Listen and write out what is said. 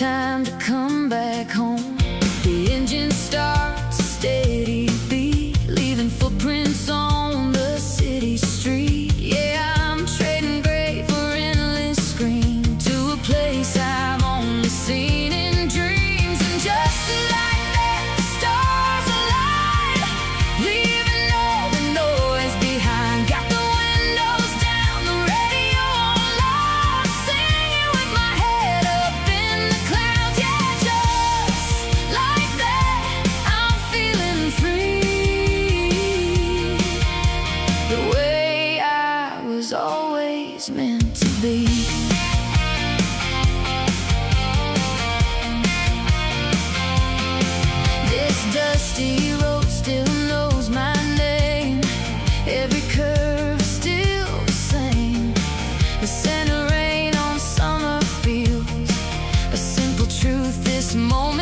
time to come back home. The engine starts a steady beat, leaving footprints on the city street. Yeah, I'm trading gray for endless screen to a place I've only seen in dreams. And just like that, the stars align, leaving all the noise behind. Got the windows down, the radio on loud, singing with my head up in the clouds. Yeah, just like that, I'm feeling free, the way I was always meant to be. This dusty road still knows my name. Every curve is still the same. The scent of rain on summer fields, a simple truth this moment